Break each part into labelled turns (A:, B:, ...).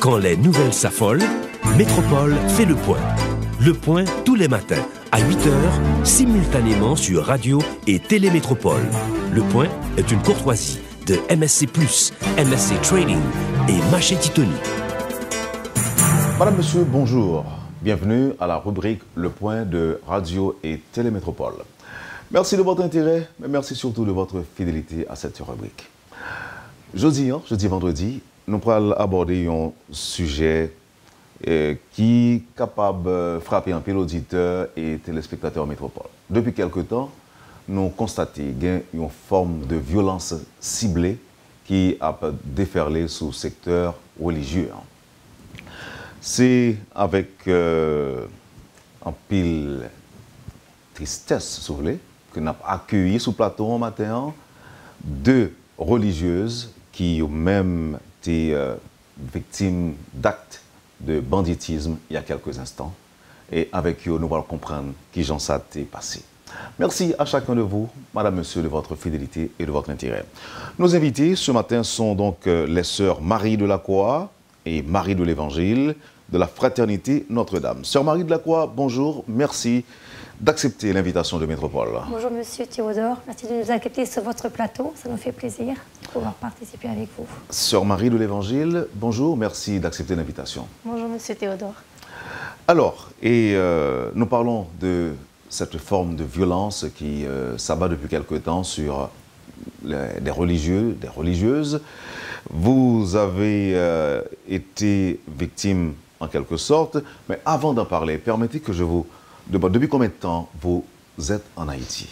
A: Quand les nouvelles s'affolent, Métropole fait le point. Le point tous les matins, à 8h, simultanément sur Radio et Télémétropole. Le point est une courtoisie de MSC+, MSC Trading et Maché Titoni.
B: Madame, Monsieur, bonjour. Bienvenue à la rubrique Le Point de Radio et Télémétropole. Merci de votre intérêt, mais merci surtout de votre fidélité à cette rubrique. Jeudi, vendredi, nous pourrons aborder un sujet qui est capable de frapper un peu l'auditeur et téléspectateur métropole. Depuis quelque temps, nous constatons qu'il y a une forme de violence ciblée qui a déferlé sur le secteur religieux. C'est avec un pile tristesse, si vous voulez, que nous avons accueilli sous plateau un matin deux religieuses qui ont même été victimes d'actes de banditisme il y a quelques instants. Et avec eux, nous allons comprendre qui j'en ça t'est passé. Merci à chacun de vous, Madame, Monsieur, de votre fidélité et de votre intérêt. Nos invités ce matin sont donc les sœurs Marie de la Croix et Marie de l'Évangile de la Fraternité Notre-Dame. Sœur Marie de la Croix, bonjour, merci d'accepter l'invitation de Métropole.
C: Bonjour Monsieur Théodore, merci de nous accepter sur votre plateau, ça nous fait plaisir de pouvoir participer avec vous.
B: Sœur Marie de l'Évangile, bonjour, merci d'accepter l'invitation.
D: Bonjour Monsieur Théodore.
B: Alors, nous parlons de cette forme de violence qui s'abat depuis quelque temps sur des religieux, des religieuses. Vous avez été victime en quelque sorte, mais avant d'en parler, permettez que je vous demande, depuis combien de temps vous êtes en Haïti?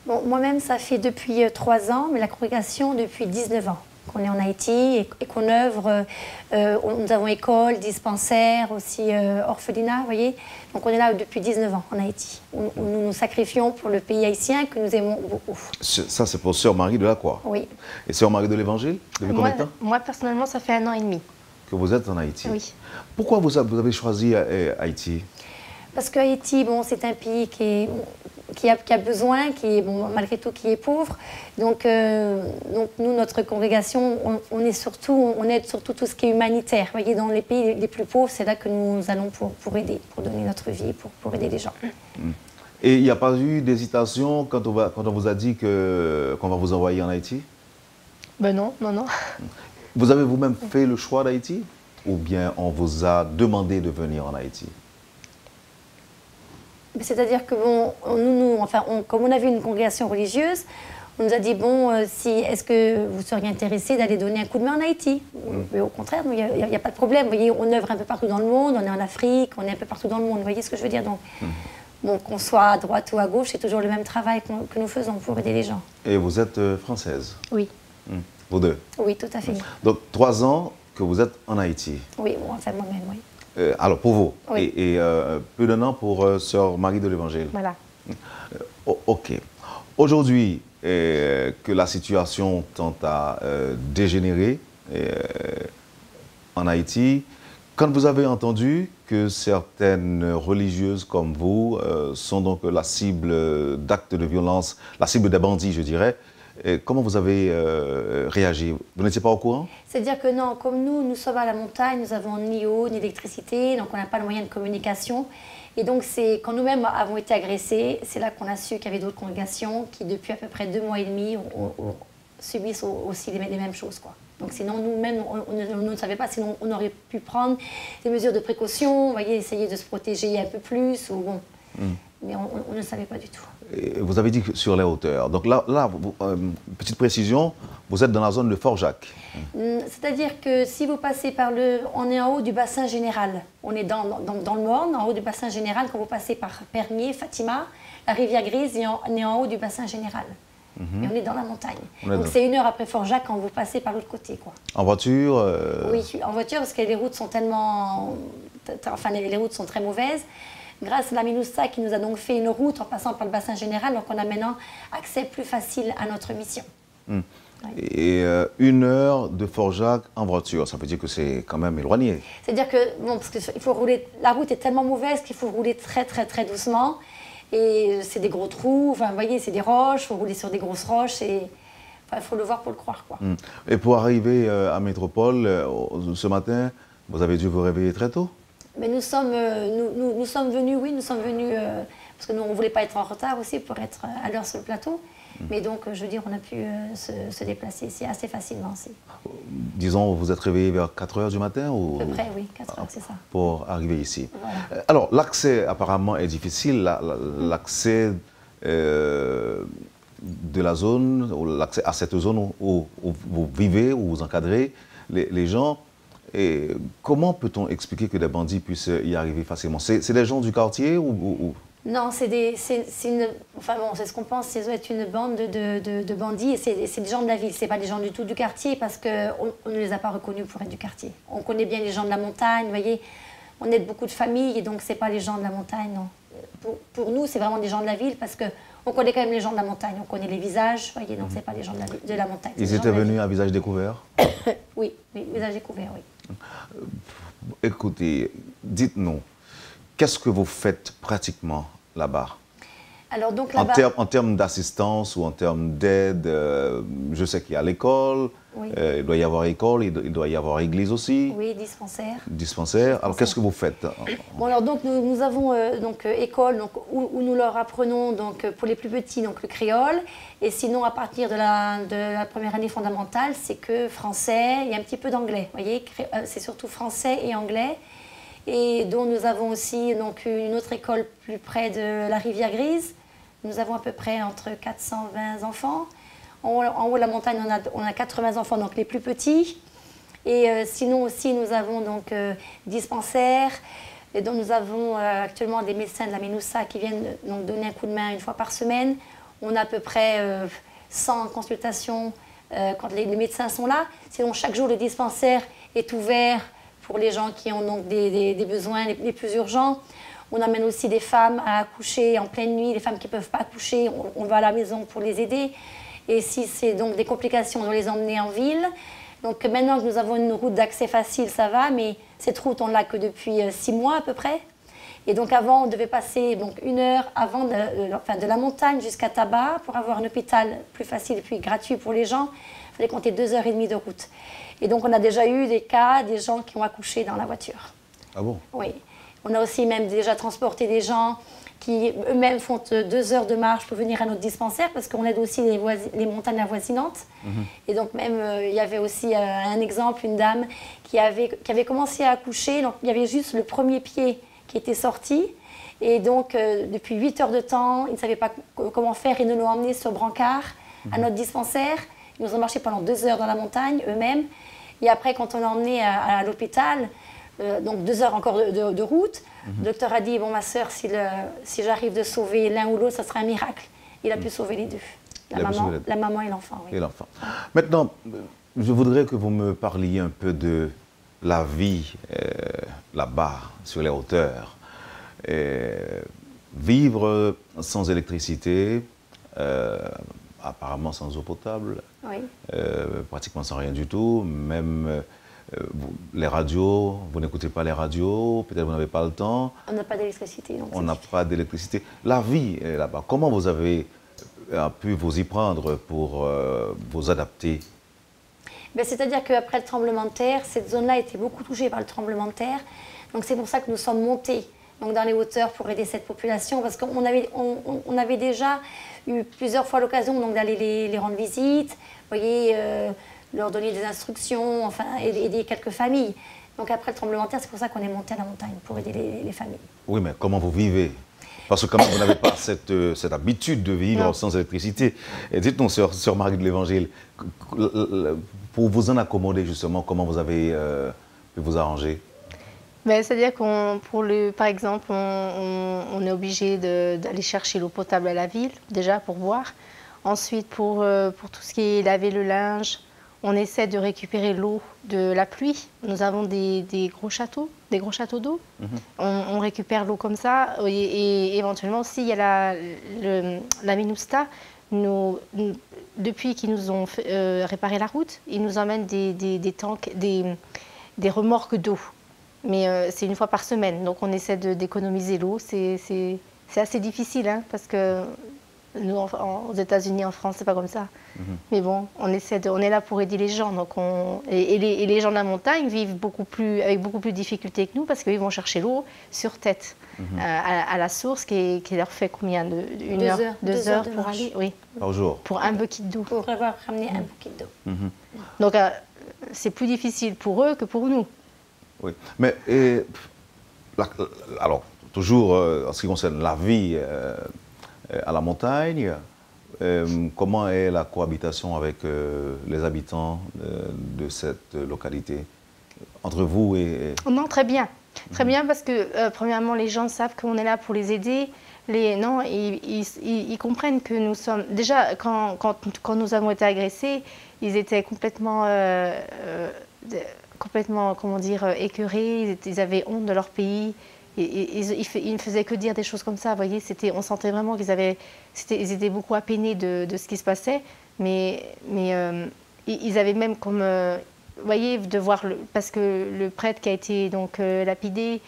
C: Bon, moi-même, ça fait depuis 3 ans, mais la congrégation depuis 19 ans qu'on est en Haïti et qu'on œuvre. Nous avons école, dispensaire, aussi orphelinat, vous voyez. Donc on est là depuis 19 ans en Haïti. Nous nous sacrifions pour le pays haïtien que nous aimons beaucoup.
B: Ça, c'est pour Sœur Marie de la Croix.
C: Oui.
B: Et Sœur Marie de l'Évangile, depuis combien de temps?
D: Moi, personnellement, ça fait 1 an et demi.
B: Que vous êtes en Haïti?
D: Oui.
B: Pourquoi vous avez choisi Haïti?
C: Parce que Haïti, bon, c'est un pays qui a besoin, qui est, bon, malgré tout, qui est pauvre. Donc nous, notre congrégation, on aide surtout tout ce qui est humanitaire. Vous voyez, dans les pays les plus pauvres, c'est là que nous allons pour aider, pour donner notre vie, pour aider les gens.
B: Et il n'y a pas eu d'hésitation quand on vous a dit qu'on va vous envoyer en Haïti?
D: Ben non, non, non.
B: Vous avez vous-même fait le choix d'Haïti? Ou bien on vous a demandé de venir en Haïti?
C: C'est-à-dire que bon, comme on avait une congrégation religieuse, on nous a dit, bon, est-ce que vous seriez intéressé d'aller donner un coup de main en Haïti? Mais au contraire, il n'y a pas de problème. Vous voyez, on œuvre un peu partout dans le monde, on est en Afrique, on est un peu partout dans le monde. Vous voyez ce que je veux dire? Donc, bon, qu'on soit à droite ou à gauche, c'est toujours le même travail que nous faisons pour aider les gens.
B: Et vous êtes française?
C: Oui.
B: Vous deux?
C: Oui, tout à fait.
B: Donc, 3 ans que vous êtes en Haïti?
C: Oui, bon, enfin moi-même, oui.
B: Alors, pour vous,
C: oui.
B: et peu d'un an pour Sœur Marie de l'Évangile.
D: Voilà.
B: Ok. Aujourd'hui, que la situation tend à dégénérer en Haïti, quand vous avez entendu que certaines religieuses comme vous sont donc la cible d'actes de violence, la cible des bandits, je dirais, comment vous avez réagi? Vous n'étiez pas au courant?
C: C'est-à-dire que non, comme nous sommes à la montagne, nous avons ni eau, ni électricité, donc on n'a pas le moyen de communication. Et donc c'est quand nous-mêmes avons été agressés, c'est là qu'on a su qu'il y avait d'autres congrégations qui, depuis à peu près 2 mois et demi, subissent aussi les mêmes choses, quoi. Donc sinon, nous-mêmes, on ne savait pas, sinon on aurait pu prendre des mesures de précaution, vous voyez, essayer de se protéger un peu plus, ou bon. Mais on ne savait pas du tout.
B: Et vous avez dit que sur les hauteurs. Donc là petite précision, vous êtes dans la zone de Fort-Jacques.
C: C'est-à-dire que si vous passez par on est en haut du bassin général. On est dans le Morne, en haut du bassin général. Quand vous passez par Pernier, Fatima, la rivière Grise, on est en haut du bassin général. Et on est dans la montagne. Donc c'est 1 heure après Fort-Jacques quand vous passez par l'autre côté, quoi.
B: En voiture
C: Oui, en voiture parce que les routes sont tellement... Enfin, les routes sont très mauvaises. Grâce à la MINUSTAH qui nous a donc fait une route en passant par le bassin général, donc on a maintenant accès plus facile à notre mission. Ouais.
B: Et 1 heure de Fort-Jacques en voiture, ça veut dire que c'est quand même éloigné.
C: C'est-à-dire que, bon, parce qu'il faut rouler, la route est tellement mauvaise qu'il faut rouler très très très doucement. Et c'est des gros trous, enfin, vous voyez, c'est des roches, il faut rouler sur des grosses roches. Et il faut le voir pour le croire, quoi.
B: Et pour arriver à Métropole, ce matin, Vous avez dû vous réveiller très tôt?
C: Mais nous sommes venus, oui, nous sommes venus, parce que nous, on ne voulait pas être en retard aussi pour être à l'heure sur le plateau. Mais donc, je veux dire, on a pu se déplacer ici assez facilement aussi.
B: Disons, vous êtes réveillé vers 4 h du matin ou...
C: À peu près, oui, 4 heures, c'est ça.
B: Pour arriver ici.
C: Voilà.
B: Alors, l'accès apparemment est difficile. L'accès de la zone, ou l'accès à cette zone où vous vivez, où vous encadrez les gens. Et comment peut-on expliquer que des bandits puissent y arriver facilement? C'est des gens du quartier ou...
C: Non, c'est ce qu'on pense, c'est une bande de bandits, et c'est des gens de la ville, c'est pas des gens du tout du quartier, parce qu'on ne les a pas reconnus pour être du quartier. On connaît bien les gens de la montagne, vous voyez, on aide beaucoup de familles, et donc c'est pas les gens de la montagne, non. Pour nous, c'est vraiment des gens de la ville, parce qu'on connaît quand même les gens de la montagne, on connaît les visages, vous voyez, donc c'est pas les gens de la montagne.
B: Ils étaient venus à visage découvert?
C: Oui, visage découvert, oui.
B: Écoutez, dites-nous, qu'est-ce que vous faites pratiquement là-bas?
C: Alors donc là-bas...
B: En termes d'assistance ou en termes d'aide, je sais qu'il y a l'école,
C: oui.
B: Il doit y avoir école, il doit y avoir église aussi.
C: Oui, dispensaire.
B: Dispensaire. Alors qu'est-ce que vous faites?
C: Bon, alors donc nous avons école donc, où nous leur apprenons donc, pour les plus petits donc, le créole. Et sinon, à partir de la première année fondamentale, c'est que français et un petit peu d'anglais. Vous voyez, c'est surtout français et anglais. Et dont nous avons aussi donc, une autre école plus près de la rivière Grise. Nous avons à peu près entre 420 enfants. En haut de la montagne, on a 80 enfants, donc les plus petits. Et sinon aussi, nous avons donc dispensaires, et dont nous avons actuellement des médecins de la Ménoussa qui viennent donc, donner un coup de main une fois par semaine. On a à peu près 100 consultations quand les médecins sont là. Sinon, chaque jour, le dispensaire est ouvert pour les gens qui ont donc des besoins les plus urgents. On amène aussi des femmes à accoucher en pleine nuit, les femmes qui ne peuvent pas accoucher, on va à la maison pour les aider. Et si c'est donc des complications, on doit les emmener en ville. Donc maintenant que nous avons une route d'accès facile, ça va, mais cette route, on ne l'a que depuis 6 mois à peu près. Et donc avant, on devait passer donc, 1 heure avant de la montagne jusqu'à Tabar pour avoir un hôpital plus facile et puis gratuit pour les gens. Il fallait compter 2h30 de route. Et donc on a déjà eu des cas, des gens qui ont accouché dans la voiture.
B: Ah bon?
C: Oui. On a aussi même déjà transporté des gens qui eux-mêmes font 2 heures de marche pour venir à notre dispensaire parce qu'on aide aussi les montagnes avoisinantes. Et donc même, il y avait aussi un exemple, une dame qui avait commencé à accoucher. Donc il y avait juste le premier pied qui était sorti. Et donc depuis 8 heures de temps, ils ne savaient pas comment faire. Ils nous l'ont emmené sur brancard à notre dispensaire. Ils nous ont marché pendant 2 heures dans la montagne eux-mêmes. Et après, quand on l'a emmené à l'hôpital, donc 2 heures encore de route, le docteur a dit, bon ma soeur, si j'arrive de sauver l'un ou l'autre, ça sera un miracle. Il a pu sauver les deux, la maman et l'enfant. Oui.
B: Et l'enfant. Maintenant, je voudrais que vous me parliez un peu de la vie là-bas, sur les hauteurs. Vivre sans électricité, apparemment sans eau potable,
C: oui.
B: Pratiquement sans rien du tout, même... les radios, vous n'écoutez pas les radios, peut-être vous n'avez pas le temps.
C: On n'a pas d'électricité.
B: On n'a pas d'électricité. La vie est là-bas. Comment vous avez pu vous y prendre pour vous adapter?
C: Ben, c'est-à-dire qu'après le tremblement de terre, cette zone-là était beaucoup touchée par le tremblement de terre. Donc c'est pour ça que nous sommes montés donc, dans les hauteurs pour aider cette population. Parce qu'on avait déjà eu plusieurs fois l'occasion d'aller les rendre visite. Vous voyez... leur donner des instructions, enfin, aider quelques familles. Donc après le tremblement de terre, c'est pour ça qu'on est monté à la montagne, pour aider les familles. Oui,
B: mais comment vous vivez? Parce que quand même, vous n'avez pas cette habitude de vivre non. sans électricité. Et dites-nous, sœur Marie de l'Évangile, pour vous en accommoder justement, comment vous avez pu vous arranger?
D: Ben, c'est-à-dire par exemple, on est obligé d'aller chercher l'eau potable à la ville, déjà pour boire. Ensuite, pour tout ce qui est laver le linge, on essaie de récupérer l'eau de la pluie. Nous avons des gros châteaux d'eau. On récupère l'eau comme ça. Et éventuellement, s'il y a la Minousta, depuis qu'ils nous ont réparé la route, ils nous emmènent des tanks, des remorques d'eau. Mais c'est 1 fois par semaine. Donc on essaie d'économiser l'eau. C'est assez difficile, hein, parce que Nous, aux États-Unis, en France, c'est pas comme ça. Mais bon, on est là pour aider les gens. Donc et les gens de la montagne vivent avec beaucoup plus de difficultés que nous parce qu'ils vont chercher l'eau sur tête à la source qui leur fait combien deux heures pour aller, oui,
B: par jour.
D: Pour un bucket d'eau.
C: Pour avoir ramené un bucket d'eau.
D: Donc c'est plus difficile pour eux que pour nous.
B: Oui, mais alors toujours en ce qui concerne la vie à la montagne, comment est la cohabitation avec les habitants de cette localité, entre vous et...
D: Non, très bien. Très bien parce que, premièrement, les gens savent qu'on est là pour les aider. Ils comprennent que nous sommes... Déjà, quand nous avons été agressés, ils étaient complètement, comment dire, écœurés. Ils avaient honte de leur pays. Ils ne faisaient que dire des choses comme ça. Vous voyez, on sentait vraiment qu'ils étaient beaucoup apeinés de ce qui se passait. Mais ils avaient même comme... vous voyez, de voir, parce que le prêtre qui a été donc lapidé,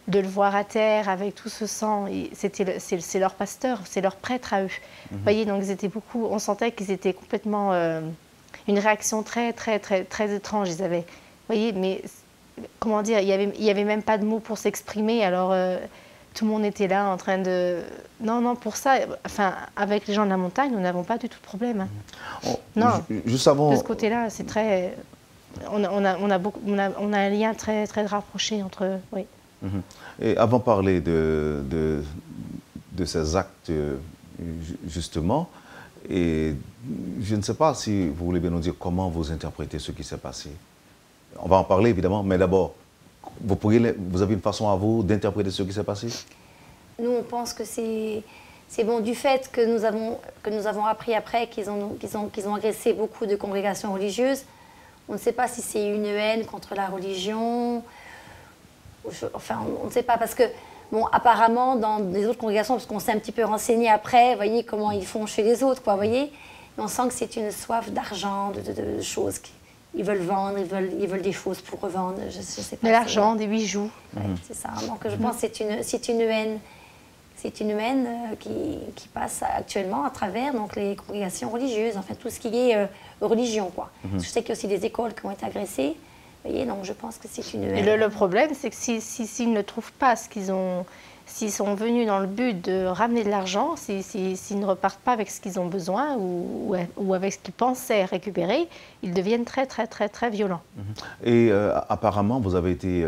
D: de le voir à terre avec tout ce sang, c'est leur pasteur, c'est leur prêtre à eux. Vous voyez, donc on sentait qu'ils étaient complètement... une réaction très, très, très, très étrange, ils avaient. Vous voyez, mais comment dire, il y avait même pas de mots pour s'exprimer, alors tout le monde était là en train de... Non, pour ça, enfin, avec les gens de la montagne, nous n'avons pas du tout de problème. Hein. Non,
B: juste avant...
D: de ce côté-là, c'est très... On a un lien très, très rapproché entre eux, oui.
B: Et avant de parler de ces actes, justement, et je ne sais pas si vous voulez bien nous dire comment vous interprétez ce qui s'est passé. On va en parler, évidemment, mais d'abord, vous avez une façon à vous d'interpréter ce qui s'est passé?
C: Nous, on pense que c'est bon du fait que nous avons appris après qu'ils ont agressé beaucoup de congrégations religieuses. On ne sait pas si c'est une haine contre la religion. Enfin, on ne sait pas parce que, bon, apparemment, dans des autres congrégations, parce qu'on s'est un petit peu renseigné après, vous voyez comment ils font chez les autres, quoi, vous voyez. Et on sent que c'est une soif d'argent, de choses qu'ils veulent vendre, ils veulent des choses pour revendre, je sais pas.
D: De l'argent, des bijoux.
C: Ouais, c'est ça. Donc je pense que c'est une haine. C'est une haine qui passe actuellement à travers donc, les congrégations religieuses, enfin tout ce qui est religion, quoi. Parce que je sais qu'il y a aussi des écoles qui ont été agressées. Vous voyez, donc je pense que c'est une haine.
D: Et le problème, c'est que s'ils ne trouvent pas ce qu'ils ont, s'ils sont venus dans le but de ramener de l'argent, s'ils ne repartent pas avec ce qu'ils ont besoin ou avec ce qu'ils pensaient récupérer, ils deviennent très, très, très, très violents.
B: Et apparemment, vous avez été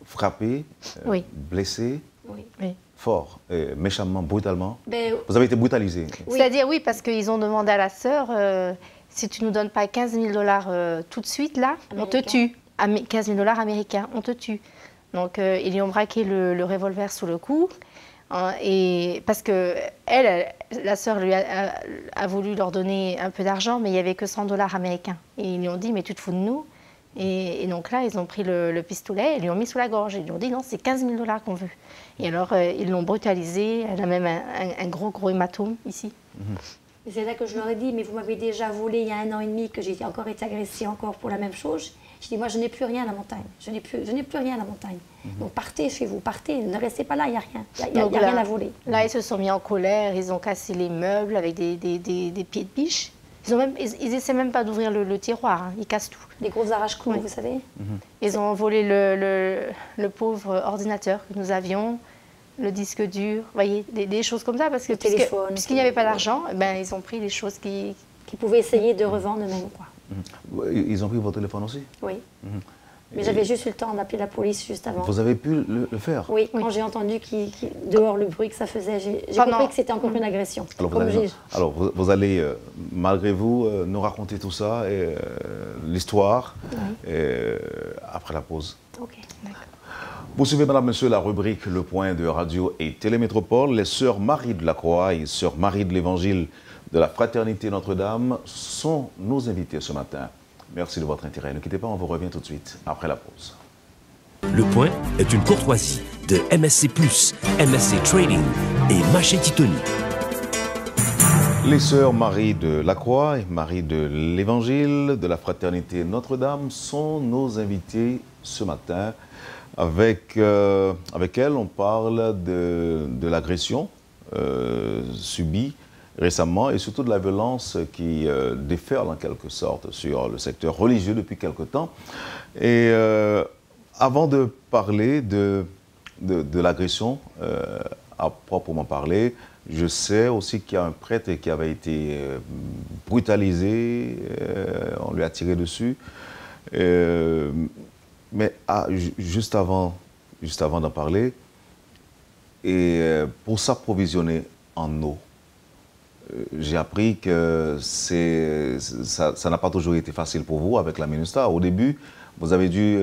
B: frappé,
D: oui.
B: blessé,
D: oui.
B: fort, méchamment, brutalement.
C: Ben,
B: vous avez été brutalisé.
C: Oui.
D: C'est-à-dire, oui, parce qu'ils ont demandé à la sœur, si tu ne nous donnes pas 15 000 $ tout de suite, là, on te tue. 15 000 $ américains, on te tue. Donc, ils lui ont braqué le revolver sous le cou. Et parce que la sœur lui a voulu leur donner un peu d'argent, mais il n'y avait que 100 $ américains. Et ils lui ont dit, mais tu te fous de nous? Et donc là, ils ont pris le pistolet et lui ont mis sous la gorge. Ils lui ont dit, non, c'est 15 000 $ qu'on veut. Et alors, ils l'ont brutalisée. Elle a même un gros hématome ici.
C: Et c'est là que je leur ai dit, mais vous m'avez déjà volé il y a 1 an et demi, que j'ai encore été agressée encore pour la même chose. Je dis, moi, je n'ai plus rien à la montagne. Je n'ai plus rien à la montagne. Donc, partez chez vous, partez. Ne restez pas là, il n'y a rien. Il n'y a rien à voler.
D: Là, ils se sont mis en colère. Ils ont cassé les meubles avec des pieds de biche. Ils essaient même pas d'ouvrir le tiroir. Hein. Ils cassent tout.
C: Des gros arrache-clous, vous savez.
D: Ils ont volé le pauvre ordinateur que nous avions, le disque dur. Vous voyez, des choses comme ça. Parce que puisqu'il n'y avait pas d'argent, ben, ils ont pris les choses qui
C: pouvaient essayer de revendre eux-mêmes, quoi.
B: Ils ont pris votre téléphone aussi?
C: Oui. Mais j'avais juste eu le temps d'appeler la police juste avant.
B: Vous avez pu le faire?
C: Oui, quand j'ai entendu dehors le bruit que ça faisait, j'ai compris que c'était encore une agression.
B: Alors vous allez, malgré vous, nous raconter tout ça, l'histoire, après la pause.
C: Ok, d'accord.
B: Vous suivez, madame, monsieur, la rubrique Le Point de Radio et Télémétropole. Les sœurs Marie de la Croix et sœurs Marie de l'Évangile de la Fraternité Notre-Dame sont nos invités ce matin. Merci de votre intérêt. Ne quittez pas, on vous revient tout de suite après la pause.
A: Le Point est une courtoisie de MSC+, MSC Trading et Machete Tony.
B: Les sœurs Marie de la Croix et Marie de l'Évangile de la Fraternité Notre-Dame sont nos invités ce matin. Avec elles, on parle de l'agression subie récemment, et surtout de la violence qui déferle en quelque sorte sur le secteur religieux depuis quelque temps. Et avant de parler de l'agression, à proprement parler, je sais aussi qu'il y a un prêtre qui avait été brutalisé, on lui a tiré dessus. Mais juste avant d'en parler, et pour s'approvisionner en eau, j'ai appris que ça n'a pas toujours été facile pour vous avec la MINUSTAH. Au début, vous avez dû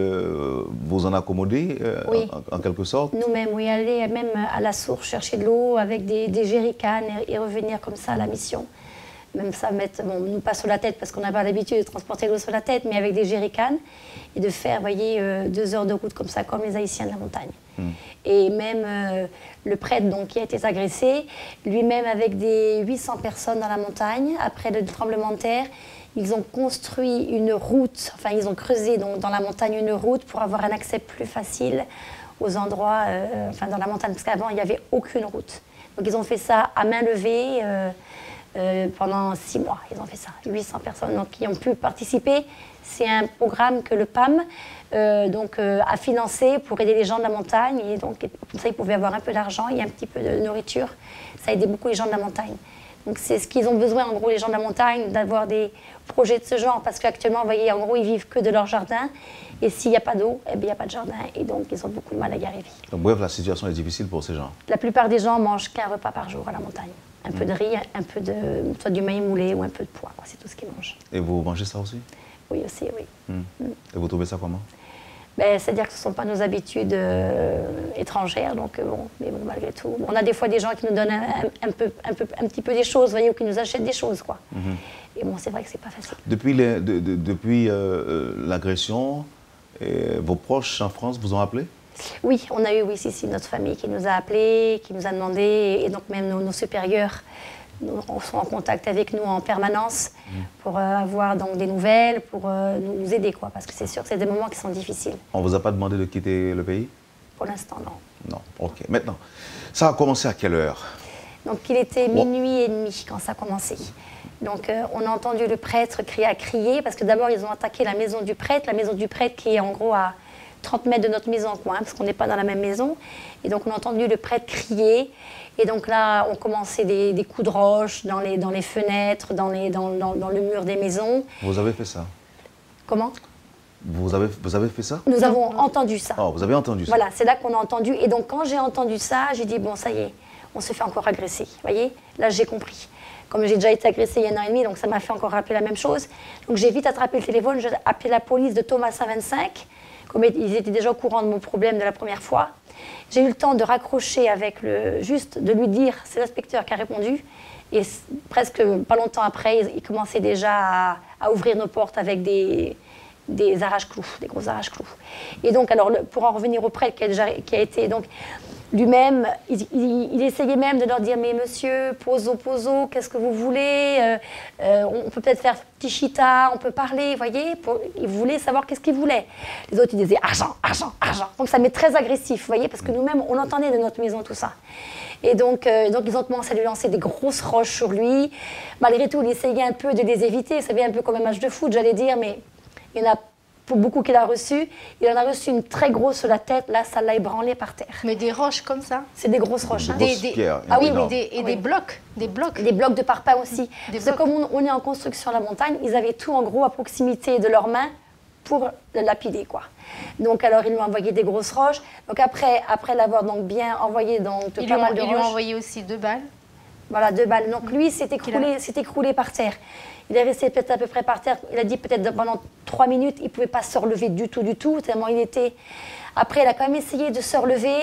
B: vous en accommoder,
C: oui.
B: en quelque sorte.
C: Nous-mêmes, oui, aller même à la source chercher de l'eau avec des jerrycans et revenir comme ça à la mission. Même ça, bon, nous pas sur la tête parce qu'on n'a pas l'habitude de transporter l'eau sur la tête, mais avec des jerrycans et de faire, voyez, 2 heures de route comme ça, comme les Haïtiens de la montagne. Et même le prêtre donc, qui a été agressé, lui-même avec des 800 personnes dans la montagne, après le tremblement de terre, ils ont construit une route, enfin ils ont creusé donc, dans la montagne une route pour avoir un accès plus facile aux endroits, enfin dans la montagne, parce qu'avant il n'y avait aucune route. Donc ils ont fait ça à main levée pendant 6 mois, ils ont fait ça, 800 personnes donc, qui ont pu participer. C'est un programme que le PAM a financé pour aider les gens de la montagne, et donc comme ça ils pouvaient avoir un peu d'argent et un petit peu de nourriture. Ça a aidé beaucoup les gens de la montagne. Donc c'est ce qu'ils ont besoin, en gros, les gens de la montagne, d'avoir des projets de ce genre, parce qu'actuellement, vous voyez, en gros, ils vivent que de leur jardin, et s'il n'y a pas d'eau, eh bien, il n'y a pas de jardin, et donc ils ont beaucoup de mal à y arriver.
B: Donc bref, la situation est difficile pour ces gens.
C: La plupart des gens mangent qu'un repas par jour à la montagne. Un peu de riz, un peu de, soit du maïs moulé ou un peu de pois, c'est tout ce qu'ils mangent.
B: Et vous mangez ça aussi?
C: Oui, aussi, oui.
B: Et vous trouvez ça comment?
C: C'est-à-dire que ce ne sont pas nos habitudes étrangères, donc mais bon, malgré tout. On a des fois des gens qui nous donnent un petit peu des choses, voyez, ou qui nous achètent des choses, quoi. Et bon, c'est vrai que c'est pas facile.
B: Depuis l'agression, vos proches en France vous ont appelé?
C: Oui, on a eu, oui, si, notre famille qui nous a appelés, qui nous a demandé, et donc même nos supérieurs sont en contact avec nous en permanence pour avoir donc, des nouvelles, pour nous aider, quoi, parce que c'est sûr que c'est des moments qui sont difficiles.
B: On ne vous a pas demandé de quitter le pays?
C: Pour l'instant, non.
B: Non, ok. Maintenant, ça a commencé à quelle heure?
C: Donc il était minuit et demi quand ça a commencé. Donc on a entendu le prêtre crier, parce que d'abord ils ont attaqué la maison du prêtre qui est en gros à 30 mètres de notre maison, quoi, hein, parce qu'on n'est pas dans la même maison. Et donc on a entendu le prêtre crier. Et donc là, on commençait des coups de roche dans les fenêtres, dans le mur des maisons.
B: Vous avez fait ça?
C: Comment?
B: Vous avez fait ça?
C: Nous avons entendu ça.
B: Oh, vous avez entendu ça?
C: Voilà, c'est là qu'on a entendu. Et donc quand j'ai entendu ça, j'ai dit, bon, ça y est, on se fait encore agresser. Vous voyez? Là, j'ai compris. Comme j'ai déjà été agressée il y a 1 an et demi, donc ça m'a fait encore rappeler la même chose. Donc j'ai vite attrapé le téléphone, j'ai appelé la police de Thomas 125. Comme ils étaient déjà au courant de mon problème de la première fois. J'ai eu le temps de raccrocher avec juste de lui dire, c'est l'inspecteur qui a répondu, et presque pas longtemps après, il commençait déjà à ouvrir nos portes avec des arrache-clous, des gros arrache-clous. Et donc, alors, pour en revenir au prêtre qui a été, donc, lui-même, il essayait même de leur dire, mais monsieur, poso, qu'est-ce que vous voulez? On peut peut-être faire petit chita, on peut parler, vous voyez? Il voulait savoir qu'est-ce qu'il voulait. Les autres, ils disaient argent. Donc ça m'est très agressif, vous voyez? Parce que nous-mêmes, on entendait de notre maison tout ça. Et donc ils ont commencé à lui lancer des grosses roches sur lui. Malgré tout, il essayait un peu de les éviter. Ça devient un peu comme un match de foot, j'allais dire, mais il y en a pour beaucoup qu'il a reçu. Il en a reçu une très grosse sur la tête. Là, ça l'a ébranlé par terre.
D: Mais des roches comme ça?
C: C'est des grosses roches.
B: Des grosses pierres.
C: Ah oui,
D: des blocs. Des blocs.
C: Des blocs de parpaing aussi. Parce que comme on est en construction à la montagne, ils avaient tout en gros à proximité de leurs mains pour le lapider, quoi. Donc alors ils lui ont envoyé des grosses roches. Donc après l'avoir donc bien envoyé dans pas mal de roches.
D: Ils lui ont envoyé aussi 2 balles.
C: Voilà, 2 balles. Donc lui s'est écroulé par terre. Il est resté peut-être à peu près par terre. Il a dit peut-être pendant 3 minutes, il ne pouvait pas se relever du tout, tellement il était... Après, il a quand même essayé de se relever.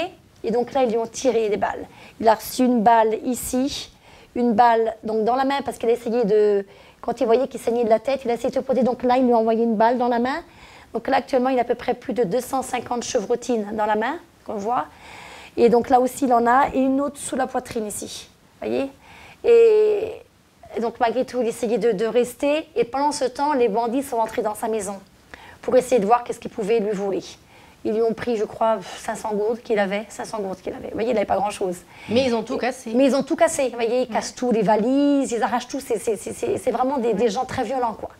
C: Et donc là, ils lui ont tiré des balles. Il a reçu une balle ici, une balle donc dans la main, parce qu'il a essayé de... Quand il voyait qu'il saignait de la tête, il a essayé de se poser. Donc là, il lui a envoyé une balle dans la main. Donc là, actuellement, il a à peu près plus de 250 chevrotines dans la main, qu'on voit. Et donc là aussi, il en a. Et une autre sous la poitrine ici. Vous voyez? Et donc, malgré tout, il essayait de rester. Et pendant ce temps, les bandits sont rentrés dans sa maison pour essayer de voir qu'est-ce qu'ils pouvaient lui voler. Ils lui ont pris, je crois, 500 gourdes qu'il avait. 500 gourdes qu'il avait. Vous voyez, il n'avait pas grand-chose.
D: Mais ils ont tout cassé.
C: Mais ils ont tout cassé. Vous voyez, ils cassent tout, les valises, ils arrachent tout. C'est vraiment des gens très violents, quoi.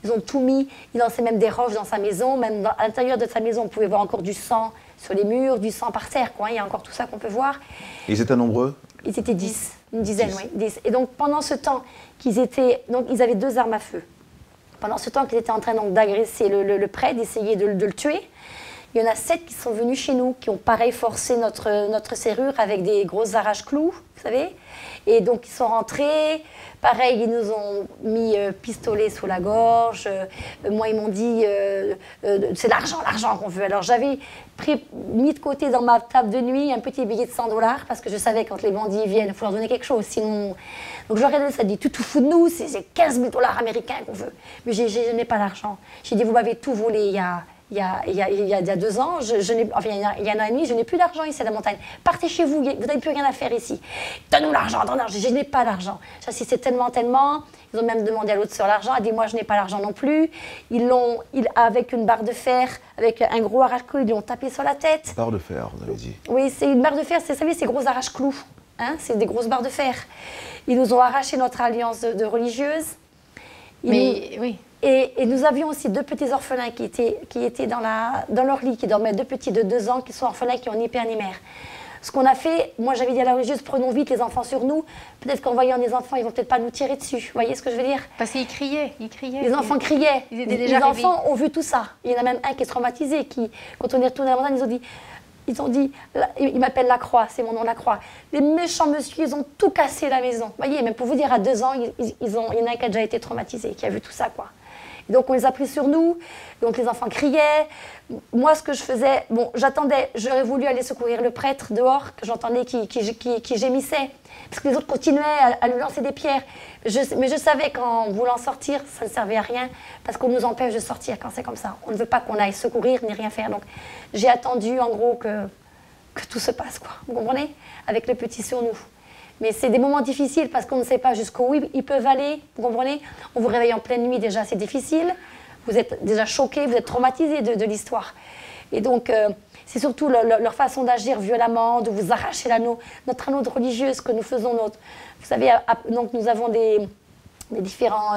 C: Ils ont tout mis. Ils lançaient même des roches dans sa maison. Même à l'intérieur de sa maison, on pouvait voir encore du sang sur les murs, du sang par terre, quoi. Il y a encore tout ça qu'on peut voir.
B: Ils étaient nombreux?
C: Ils étaient 10, une dizaine, oui. 10. Et donc, pendant ce temps qu'ils étaient... Donc, ils avaient 2 armes à feu. Pendant ce temps qu'ils étaient en train d'agresser le prêtre, d'essayer de le tuer, il y en a 7 qui sont venus chez nous, qui ont pareil forcé notre serrure avec des grosses arrache-clous, vous savez. Et donc, ils sont rentrés. Pareil, ils nous ont mis pistolet sous la gorge. Moi, ils m'ont dit, c'est l'argent qu'on veut. Alors, j'avais mis de côté dans ma table de nuit un petit billet de 100 $, parce que je savais quand les bandits viennent, il faut leur donner quelque chose. Sinon... Donc, je leur ai donné ça, dit, tu te fous de nous, c'est 15 000 $ américains qu'on veut. Mais je n'ai pas d'argent. J'ai dit, vous m'avez tout volé il y a 2 ans, enfin, il y a 1 an et demi, je n'ai plus d'argent ici à la montagne. Partez chez vous, vous n'avez plus rien à faire ici. Donne-nous l'argent, donne-nous l'argent. Je n'ai pas d'argent. J'insistais tellement. Ils ont même demandé à l'autre sœur l'argent. Elle dit, moi, je n'ai pas l'argent non plus. Avec une barre de fer, avec un gros arrache-clous, ils lui ont tapé sur la tête.
B: Barre de fer, vous avez dit.
C: Oui, c'est une barre de fer, vous savez, c'est gros arrache-clous. Hein, c'est des grosses barres de fer. Ils nous ont arraché notre alliance de religieuses.
D: Oui.
C: Et nous avions aussi 2 petits orphelins qui étaient dans leur lit, qui dormaient, 2 petits de 2 ans, qui sont orphelins, qui ont ni père ni mère. Ce qu'on a fait, moi j'avais dit à la religieuse, prenons vite les enfants sur nous. Peut-être qu'en voyant des enfants, ils vont peut-être pas nous tirer dessus. Vous voyez ce que je veux dire?
D: Parce qu'ils criaient.
C: Les enfants criaient.
D: Ils étaient déjà
C: les enfants ont vu tout ça. Il y en a même un qui est traumatisé, qui, quand on est retourné à la montagne, ils ont dit, il m'appelle Lacroix, c'est mon nom Lacroix. Les méchants monsieur, ils ont tout cassé la maison. Vous voyez, même pour vous dire, à 2 ans, il y en a un qui a déjà été traumatisé, qui a vu tout ça, quoi. Et donc on les a pris sur nous, donc les enfants criaient. Moi, ce que je faisais, bon, j'attendais, j'aurais voulu aller secourir le prêtre dehors, que j'entendais qui gémissait, parce que les autres continuaient à lui lancer des pierres. Mais je savais qu'en voulant sortir, ça ne servait à rien, parce qu'on nous empêche de sortir quand c'est comme ça. On ne veut pas qu'on aille secourir ni rien faire. Donc j'ai attendu, en gros, que tout se passe, quoi. Vous comprenez? Avec le petit sur nous. Mais c'est des moments difficiles parce qu'on ne sait pas jusqu'où ils peuvent aller, vous comprenez? On vous réveille en pleine nuit, déjà c'est difficile. Vous êtes déjà choqué, vous êtes traumatisé de l'histoire. Et donc, c'est surtout leur façon d'agir violemment, de vous arracher notre anneau de religieuse que nous faisons. Vous savez, donc nous avons des différents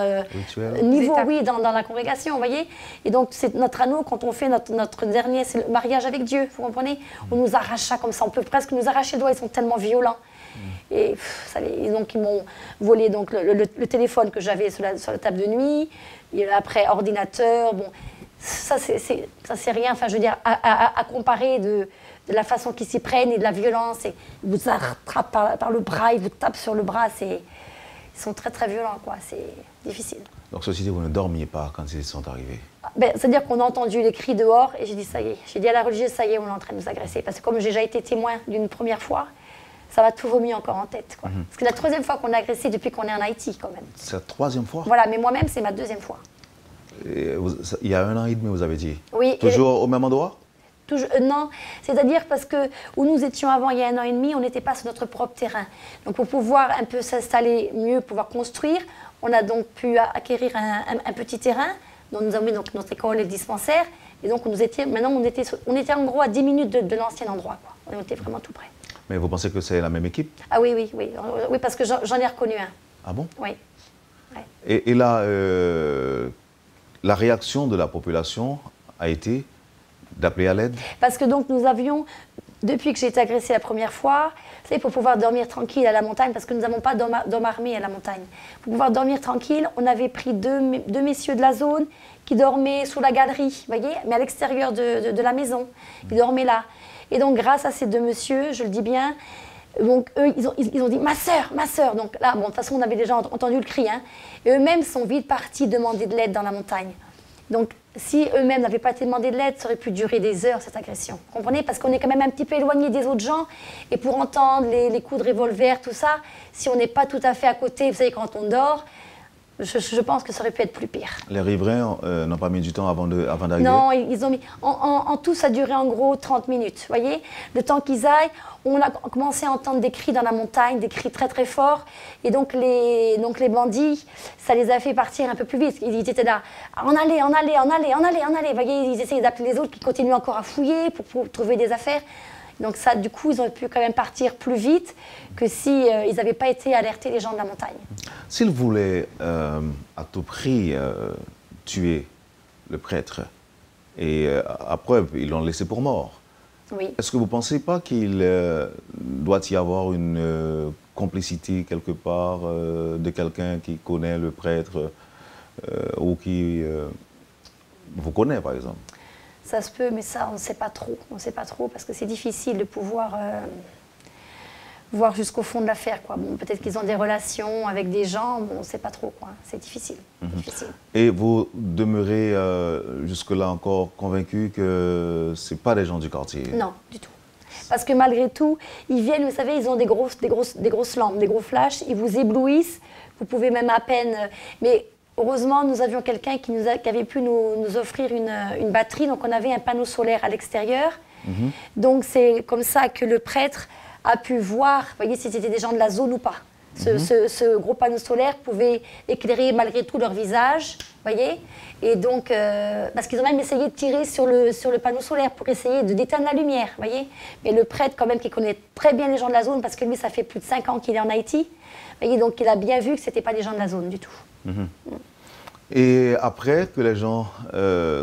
C: niveaux, oui, dans la congrégation, vous voyez. Et donc, c'est notre anneau, quand on fait notre dernier, c'est le mariage avec Dieu, vous comprenez? On nous arrache ça comme ça, on peut presque nous arracher le doigt, ils sont tellement violents. Et donc ils m'ont volé donc, le téléphone que j'avais sur la table de nuit, et après ordinateur, bon, ça c'est rien, enfin je veux dire, à comparer de la façon qu'ils s'y prennent et de la violence, et ils vous attrapent par le bras, ils vous tapent sur le bras, ils sont très très violents, quoi, c'est difficile.
B: Donc ceci dit, vous ne dormiez pas quand ils sont arrivés?
C: C'est-à-dire qu'on a entendu les cris dehors, et j'ai dit ça y est, j'ai dit à la religieuse, ça y est, on est en train de nous agresser, parce que comme j'ai déjà été témoin d'une première fois, ça va tout remis encore en tête, quoi. Parce que c'est la 3e fois qu'on a agressé depuis qu'on est en Haïti, quand même.
B: C'est la 3e fois?
C: Voilà, mais moi-même, c'est ma 2e fois.
B: Et il y a 1 an et demi, vous avez dit?
C: Oui.
B: Toujours au même endroit?
C: Non, c'est-à-dire parce que où nous étions avant, il y a 1 an et demi, on n'était pas sur notre propre terrain. Donc pour pouvoir un peu s'installer mieux, pouvoir construire, on a donc pu acquérir un petit terrain, dont nous avons mis donc notre école et le dispensaire. Et donc maintenant, on était en gros à 10 minutes de l'ancien endroit, quoi. On était vraiment tout près.
B: Mais vous pensez que c'est la même équipe?
C: Ah oui, parce que j'en ai reconnu un.
B: Ah bon?
C: Oui. Ouais.
B: Et là, la réaction de la population a été d'appeler à l'aide?
C: Parce que donc nous avions, depuis que j'ai été agressée la première fois, vous savez, pour pouvoir dormir tranquille à la montagne, parce que nous n'avons pas d'hommes armés à la montagne. Pour pouvoir dormir tranquille, on avait pris deux messieurs de la zone qui dormaient sous la galerie, vous voyez, mais à l'extérieur de la maison. Ils dormaient là. Et donc, grâce à ces 2 messieurs, je le dis bien, donc eux, ils ont dit « ma sœur ». Donc là, bon, de toute façon, on avait déjà entendu le cri. Hein, et eux-mêmes sont vite partis demander de l'aide dans la montagne. Donc, si eux-mêmes n'avaient pas été demandé de l'aide, ça aurait pu durer des heures, cette agression. Vous comprenez? Parce qu'on est quand même un petit peu éloigné des autres gens. Et pour entendre les coups de revolver, tout ça, si on n'est pas tout à fait à côté, vous savez, quand on dort, Je pense que ça aurait pu être plus pire.
B: Les riverains n'ont pas mis du temps avant d'arriver?
C: Non, ils ont mis... En tout, ça a duré en gros 30 minutes, vous voyez. Le temps qu'ils aillent, on a commencé à entendre des cris dans la montagne, des cris très très forts. Et donc les bandits, ça les a fait partir un peu plus vite. Ils étaient là, en allez. Vous voyez, ils essayaient d'appeler les autres qui continuaient encore à fouiller pour trouver des affaires. Donc ça, du coup, ils ont pu quand même partir plus vite que si ils n'avaient pas été alertés, les gens de la montagne.
B: S'ils voulaient à tout prix tuer le prêtre, et à preuve, ils l'ont laissé pour mort.
C: Oui.
B: Est-ce que vous ne pensez pas qu'il doit y avoir une complicité quelque part de quelqu'un qui connaît le prêtre ou qui vous connaît, par exemple?
C: Ça se peut, mais ça, on ne sait pas trop. On ne sait pas trop parce que c'est difficile de pouvoir voir jusqu'au fond de l'affaire, quoi. Bon, peut-être qu'ils ont des relations avec des gens, bon, on ne sait pas trop, quoi. C'est difficile. Difficile.
B: Et vous demeurez jusque-là encore convaincu que ce n'est pas des gens du quartier?
C: Non, du tout. Parce que malgré tout, ils viennent, vous savez, ils ont des grosses lampes, des gros flashs, ils vous éblouissent, vous pouvez même à peine... Mais heureusement, nous avions quelqu'un qui avait pu nous offrir une batterie, donc on avait un panneau solaire à l'extérieur. Donc c'est comme ça que le prêtre a pu voir, vous voyez, si c'était des gens de la zone ou pas. Ce gros panneau solaire pouvait éclairer malgré tout leur visage, vous voyez. Et donc, parce qu'ils ont même essayé de tirer sur le panneau solaire pour essayer d'éteindre la lumière, vous voyez. Mais le prêtre, quand même, qui connaît très bien les gens de la zone, parce que lui, ça fait plus de 5 ans qu'il est en Haïti, vous voyez, donc il a bien vu que ce n'était pas des gens de la zone du tout.
B: Et après que les gens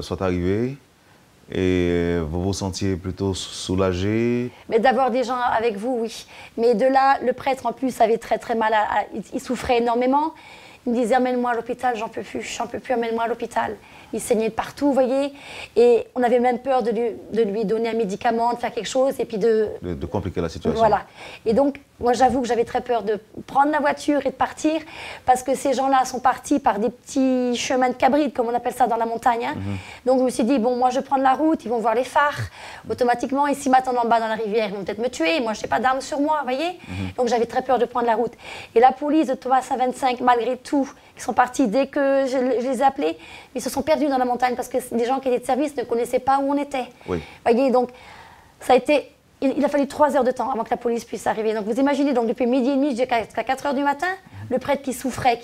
B: soient arrivés, et vous vous sentiez plutôt soulagé?
C: Mais d'avoir des gens avec vous, oui. Mais de là, le prêtre, en plus, avait très très mal, il souffrait énormément. Il me disait, emmène-moi à l'hôpital, j'en peux plus, emmène-moi à l'hôpital. Il saignait de partout, vous voyez. Et on avait même peur de lui donner un médicament, de faire quelque chose, et puis de
B: compliquer la situation.
C: Voilà. Et donc, moi, j'avoue que j'avais très peur de prendre la voiture et de partir, parce que ces gens-là sont partis par des petits chemins de cabrite, comme on appelle ça dans la montagne. Hein. Donc, je me suis dit, bon, moi, je vais prendre la route, ils vont voir les phares, automatiquement, et s'ils m'attendent en bas dans la rivière, ils vont peut-être me tuer. Moi, je n'ai pas d'armes sur moi, vous voyez. Donc, j'avais très peur de prendre la route. Et la police de Thomas Saint-25, malgré tout, ils sont partis dès que je les ai appelés, ils se sont perdus dans la montagne, parce que les gens qui étaient de service ne connaissaient pas où on était. Oui. Vous voyez, donc, ça a été... Il a fallu 3 heures de temps avant que la police puisse arriver. Donc vous imaginez, donc depuis midi et demi jusqu'à 4 heures du matin, le prêtre qui souffrait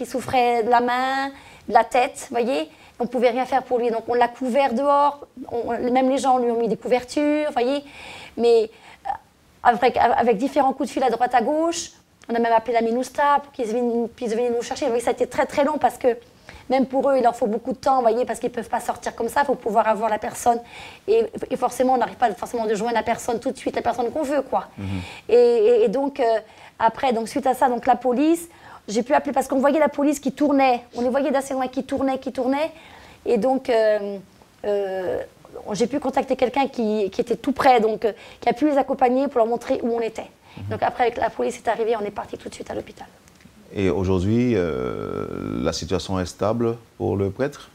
C: de la main, de la tête, vous voyez. On ne pouvait rien faire pour lui. Donc on l'a couvert dehors, même les gens lui ont mis des couvertures, vous voyez. Mais avec différents coups de fil à droite à gauche, on a même appelé la MINUSTA pour qu'ils puissent venir nous chercher. Vous voyez, ça a été très très long parce que même pour eux, il leur faut beaucoup de temps, vous voyez, parce qu'ils ne peuvent pas sortir comme ça, il faut pouvoir avoir la personne. Et forcément, on n'arrive pas forcément de joindre la personne tout de suite, la personne qu'on veut, quoi. Et donc, après, donc, suite à ça, donc, la police, j'ai pu appeler, parce qu'on voyait la police qui tournait, on les voyait d'assez loin qui tournait. Et donc, j'ai pu contacter quelqu'un qui était tout près, donc, qui a pu les accompagner pour leur montrer où on était. Donc après, avec la police est arrivée, on est parti tout de suite à l'hôpital. Et aujourd'hui, la situation est stable pour le prêtre?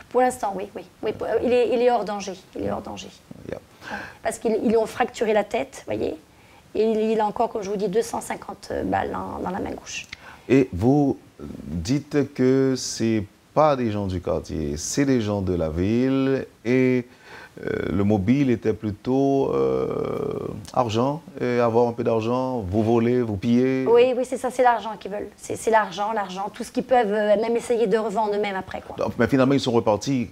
C: Pour l'instant, oui. Il est hors danger. Yeah. Parce qu'ils lui ont fracturé la tête, vous voyez. Et il a encore, comme je vous dis, 250 balles dans la main gauche. Et vous dites que ce n'est pas des gens du quartier, c'est des gens de la ville. Et le mobile était plutôt argent, et avoir un peu d'argent, vous voler, vous piller. Oui, c'est ça, c'est l'argent qu'ils veulent. C'est l'argent, tout ce qu'ils peuvent même essayer de revendre eux-mêmes après, quoi. Donc, mais finalement, ils sont repartis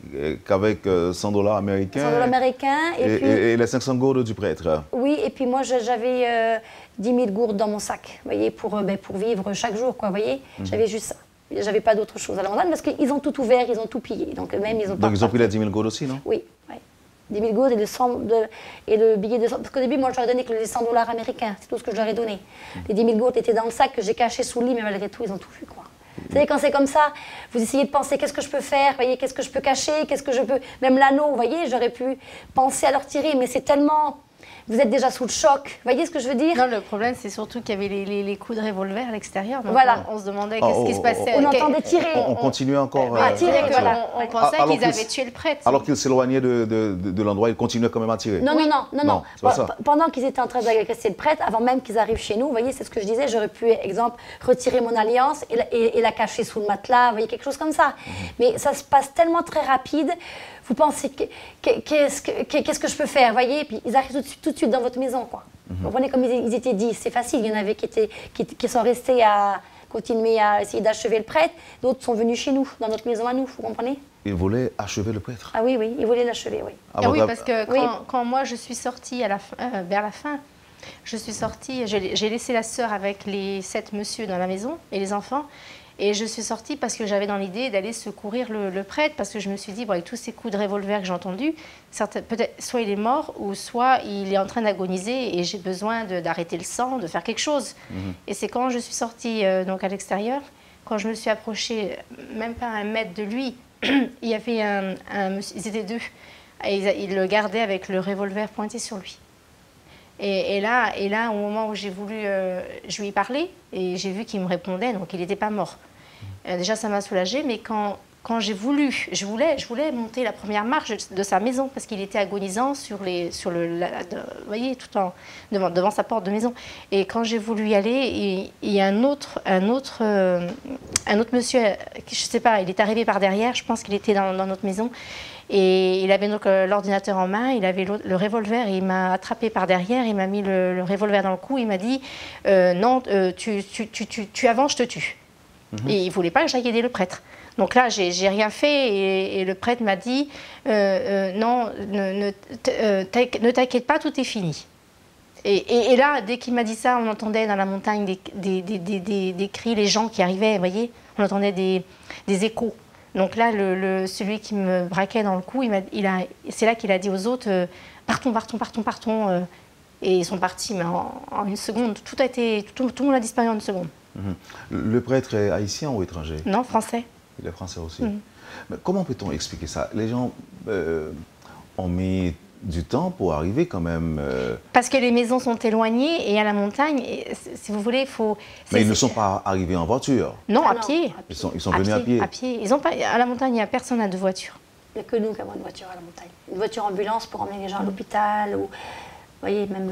C: qu'avec $100 américains. 100 $ américains et les 500 gourdes du prêtre. Oui, et puis moi, j'avais 10 000 gourdes dans mon sac, vous voyez, pour vivre chaque jour, quoi, vous voyez. J'avais juste ça. J'avais pas d'autre chose à la montagne parce qu'ils ont tout ouvert, ils ont tout pillé. Donc, même, ils ont pris les 10 000 gourdes aussi, non? Oui. 10 000 gourdes et le billet de 100. Parce qu'au début, moi, je leur ai donné que les $100 américains. C'est tout ce que je leur ai donné. Les 10 000 gourdes étaient dans le sac que j'ai caché sous le lit, mais malgré tout, ils ont tout vu, quoi. Vous savez, quand c'est comme ça, vous essayez de penser qu'est-ce que je peux faire, vous voyez, qu'est-ce que je peux cacher, qu'est-ce que je peux... Même l'anneau, vous voyez, j'aurais pu penser à leur tirer, mais c'est tellement vous êtes déjà sous le choc. Vous voyez ce que je veux dire?
D: Non, le problème, c'est surtout qu'il y avait les coups de revolver à l'extérieur.
C: Voilà.
D: On se demandait qu'est-ce qui se passait.
C: On entendait tirer.
B: On continuait encore.
D: On pensait qu'ils avaient tué le prêtre.
B: Alors qu'ils s'éloignaient de l'endroit, ils continuaient quand même à tirer.
C: Non.
B: C'est pas ça.
C: Pendant qu'ils étaient en train d'agresser le prêtre, avant même qu'ils arrivent chez nous, vous voyez, c'est ce que je disais, j'aurais pu, exemple, retirer mon alliance et la cacher sous le matelas, vous voyez, quelque chose comme ça. Mais ça se passe tellement très rapide. Vous pensez, qu'est-ce que je peux faire, vous voyez? Puis ils arrivent tout de suite dans votre maison, quoi. Vous comprenez, comme ils étaient 10, c'est facile. Il y en avait qui sont restés à continuer à essayer d'achever le prêtre. D'autres sont venus chez nous, dans notre maison à nous, vous comprenez?
B: Ils voulaient achever le prêtre.
C: Ah oui, ils voulaient l'achever, oui.
D: Oui, parce que quand moi je suis sortie vers la fin, je suis sortie, j'ai laissé la sœur avec les 7 messieurs dans la maison et les enfants. Et je suis sortie parce que j'avais dans l'idée d'aller secourir le prêtre, parce que je me suis dit, bon, avec tous ces coups de revolver que j'ai entendus, peut-être soit il est mort, ou soit il est en train d'agoniser et j'ai besoin d'arrêter le sang, de faire quelque chose. Et c'est quand je suis sortie donc à l'extérieur, quand je me suis approchée, même pas 1 mètre de lui, il y avait ils étaient 2, et ils le gardaient avec le revolver pointé sur lui. Et là, au moment où j'ai voulu, je lui ai parlé et j'ai vu qu'il me répondait, donc il n'était pas mort. Déjà, ça m'a soulagée, mais quand je voulais monter la première marche de sa maison parce qu'il était agonisant vous voyez, tout devant sa porte de maison. Et quand j'ai voulu y aller, il y a un autre monsieur, je sais pas, il est arrivé par derrière, je pense qu'il était dans notre maison. Et il avait donc l'ordinateur en main, il avait le revolver, et il m'a attrapé par derrière, il m'a mis le revolver dans le cou, il m'a dit non, tu avances, je te tue. Et il ne voulait pas que j'aille aider le prêtre. Donc là, j'ai rien fait, et le prêtre m'a dit non, ne t'inquiète pas, tout est fini. Et là, dès qu'il m'a dit ça, on entendait dans la montagne des cris, les gens qui arrivaient, vous voyez, on entendait des échos. Donc là, celui qui me braquait dans le cou, c'est là qu'il a dit aux autres partons. Et ils sont partis, mais en 1 seconde. Tout le monde a disparu en 1 seconde.
B: Le prêtre est haïtien ou étranger?
D: Non, français.
B: Il est français aussi. Mais comment peut-on expliquer ça? Les gens ont mis du temps pour arriver quand même.
D: Parce que les maisons sont éloignées et à la montagne, si vous voulez, il faut...
B: Mais ils ne sont pas arrivés en voiture.
D: Non, à pied.
B: Ils sont venus à pied.
D: À pied. Ils ont pas, à la montagne, il n'y a personne à 2 voitures.
C: Il n'y a que nous qui avons une voiture à la montagne. Une voiture ambulance pour emmener les gens à l'hôpital. Ou, vous voyez, même